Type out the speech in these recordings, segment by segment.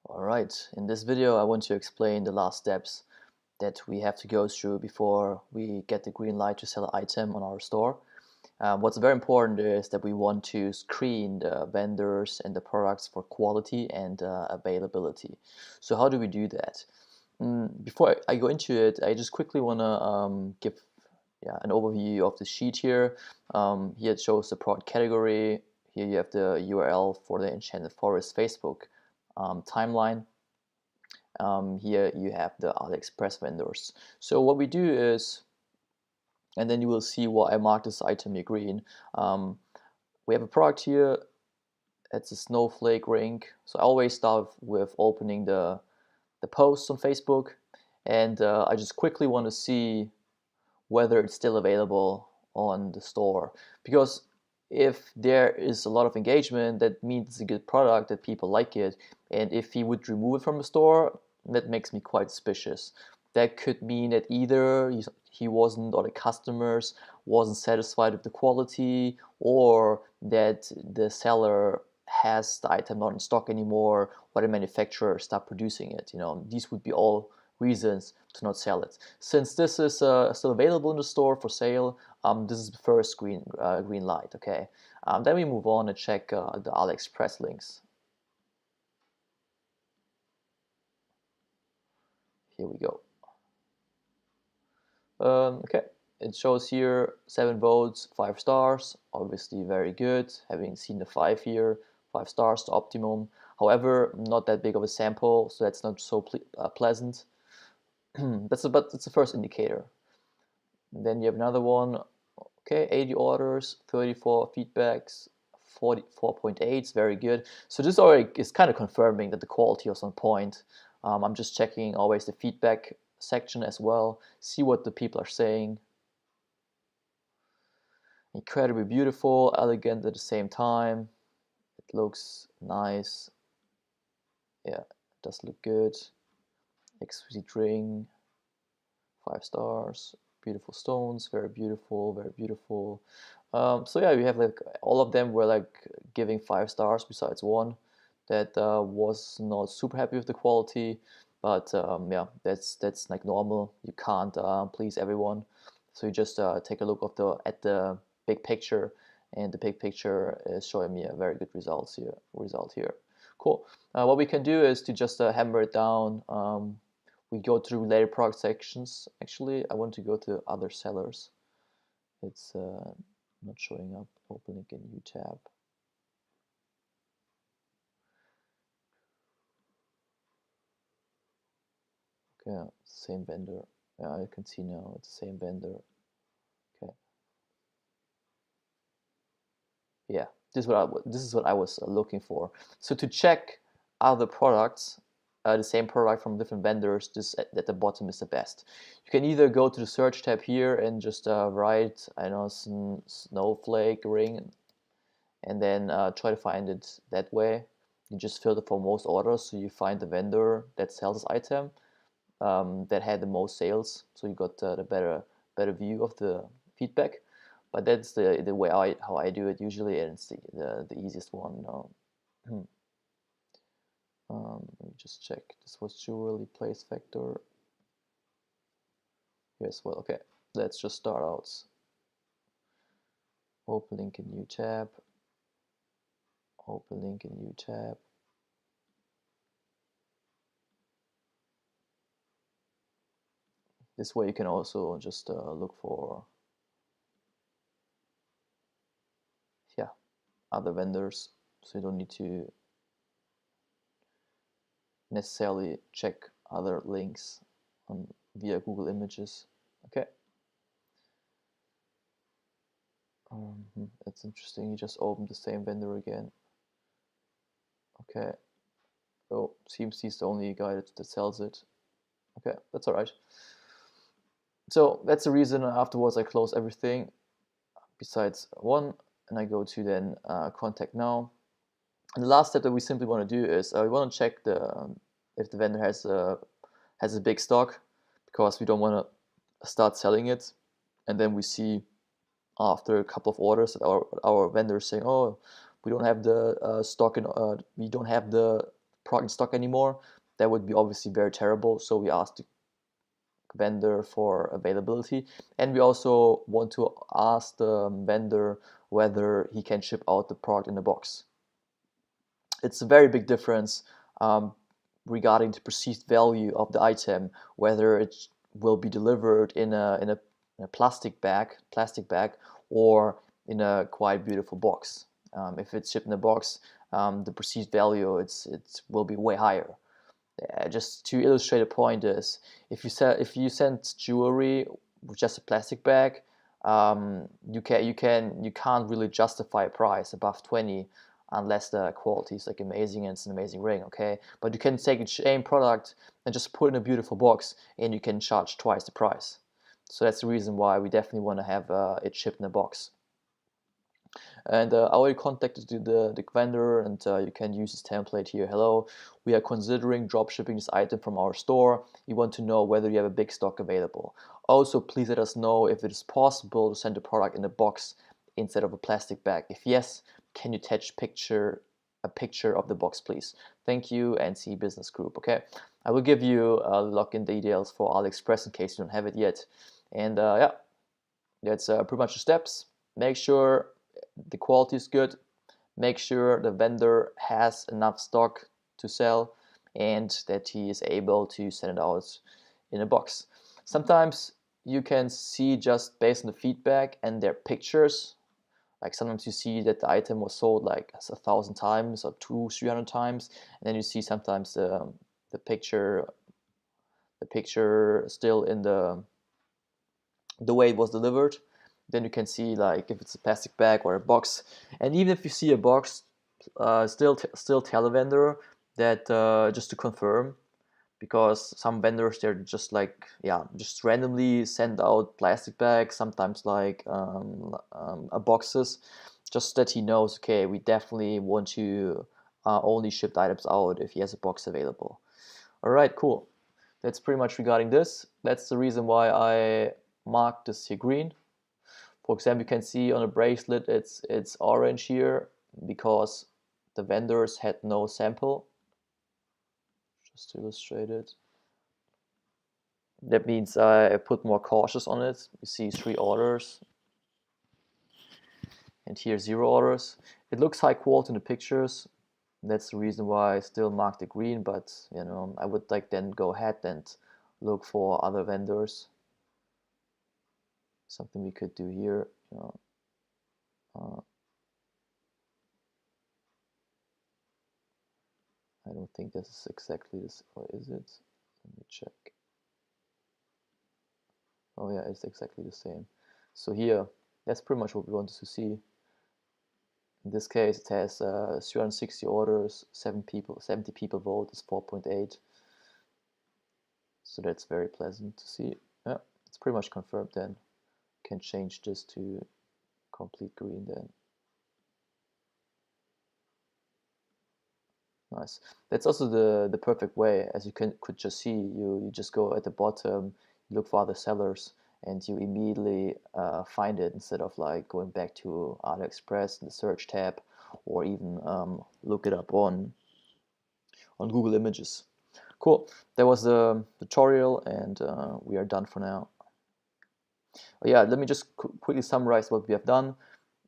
Alright, in this video I want to explain the last steps that we have to go through before we get the green light to sell an item on our store. What's very important is that we want to screen the vendors and the products for quality and availability. So how do we do that? Before I go into it, I just quickly want to give an overview of the sheet here. Here it shows the product category. Here you have the URL for the Enchanted Forest Facebook timeline. Here you have the AliExpress vendors. So what we do is, and then you will see why I marked this item here green. We have a product here. It's a snowflake ring. So I always start with opening the post on Facebook, and I just quickly want to see whether it's still available on the store, because if there is a lot of engagement, that means it's a good product, that people like it. And if he would remove it from the store, that makes me quite suspicious. That could mean that either he wasn't, or the customers wasn't satisfied with the quality, or that the seller has the item not in stock anymore, or the manufacturer stopped producing it. These would be all reasons to not sell it. Since this is still available in the store for sale, this is the first green light. Okay. Then we move on and check the AliExpress links. Here we go. Okay, it shows here 7 votes, 5 stars, obviously very good. Having seen the 5 here, 5 stars to optimum. However, not that big of a sample, so that's not so pleasant. That's the first indicator. And then you have another one. Okay, 80 orders, 34 feedbacks, 44.8, it's very good. So this already is kind of confirming that the quality was on point. I'm just checking always the feedback section as well, see what the people are saying. Incredibly beautiful, elegant at the same time. It looks nice. Yeah, it does look good. Exquisite ring, 5 stars. Beautiful stones, very beautiful, very beautiful. So yeah, we have like all of them were like giving 5 stars besides one that was not super happy with the quality. But yeah, that's like normal. You can't please everyone, so you just take a look at the big picture, and the big picture is showing me a very good result here. Cool. What we can do is to just hammer it down. We go to related product sections. Actually, I want to go to other sellers. It's not showing up. Open link in new tab. Okay, same vendor. Yeah, I can see now it's the same vendor. Okay. Yeah, this is what I was looking for. So to check other products, the same product from different vendors, this at the bottom is the best. You can either go to the search tab here and just write, I know, snowflake ring, and then try to find it that way. You just filter for most orders, so you find the vendor that sells this item that had the most sales, so you got the better view of the feedback. But that's the way how I do it usually, and it's the easiest one. Let me just check. This was jewelry place factor. Yes, well, okay. Let's just start out. Open link in new tab. Open link in new tab. This way you can also just look for other vendors, so you don't need to necessarily check other links via Google Images. Okay. That's interesting. You just opened the same vendor again. Okay. Oh, seems he's the only guy that sells it. Okay, that's all right. So that's the reason afterwards I close everything besides one, and I go to then contact now. And the last step that we simply want to do is we want to check if the vendor has a big stock, because we don't want to start selling it and then we see after a couple of orders that our vendor is saying, oh, we don't have the stock, and we don't have the product in stock anymore. That would be obviously very terrible. So we asked the vendor for availability, and we also want to ask the vendor whether he can ship out the product in the box. It's a very big difference regarding the perceived value of the item, whether it will be delivered in a plastic bag, or in a quite beautiful box. If it's shipped in a box, the perceived value it will be way higher. Just to illustrate a point is, if you send jewelry with just a plastic bag, you can't really justify a price above 20 unless the quality is like amazing and it's an amazing ring, okay? But you can take the same product and just put it in a beautiful box and you can charge twice the price. So that's the reason why we definitely want to have it shipped in a box. And I already contacted the vendor, and you can use this template here. Hello, we are considering drop shipping this item from our store. We want to know whether you have a big stock available. Also, please let us know if it is possible to send the product in a box instead of a plastic bag. If yes, can you attach a picture of the box, please? Thank you, NC Business Group. Okay, I will give you login details for AliExpress in case you don't have it yet. And yeah, that's pretty much the steps. Make sure the quality is good, make sure the vendor has enough stock to sell, and that he is able to send it out in a box. Sometimes you can see, just based on the feedback and their pictures, like sometimes you see that the item was sold like 1,000 times or 200-300 times, and then you see sometimes the picture still in the way it was delivered. Then you can see like if it's a plastic bag or a box. And even if you see a box, still tell the vendor that, just to confirm, because some vendors, they're just like, yeah, just randomly send out plastic bags, sometimes like boxes, just that he knows, okay, we definitely want to only ship the items out if he has a box available. All right, cool. That's pretty much regarding this. That's the reason why I marked this here green. For example, you can see on a bracelet it's orange here because the vendors had no sample. Just to illustrate it. That means I put more cautious on it. You see 3 orders and here 0 orders. It looks high quality in the pictures. That's the reason why I still marked it green, but you know, I would like then go ahead and look for other vendors. Something we could do here, you know, I don't think this is exactly this, or is it? Let me check. Oh yeah, it's exactly the same. So here, that's pretty much what we wanted to see. In this case, it has 360 orders, 70 people vote, is 4.8. So that's very pleasant to see. Yeah, it's pretty much confirmed then. Can change this to complete green then. Nice. That's also the perfect way, as you could just see. You just go at the bottom, you look for other sellers, and you immediately find it instead of like going back to AliExpress in the search tab, or even look it up on Google Images. Cool. That was the tutorial, and we are done for now. Oh, yeah, let me just quickly summarize what we have done.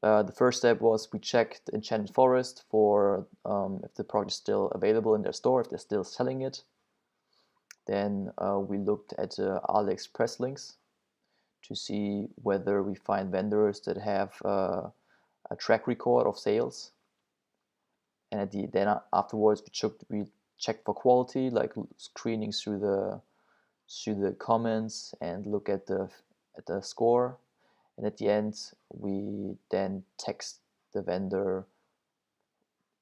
The first step was we checked Enchanted Forest for if the product is still available in their store, if they're still selling it. Then we looked at AliExpress links to see whether we find vendors that have a track record of sales. And then afterwards we checked for quality, like screening through the comments and look at the score. And at the end, we then text the vendor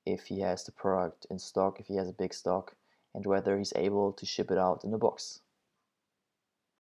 if he has the product in stock, if he has a big stock, and whether he's able to ship it out in a box.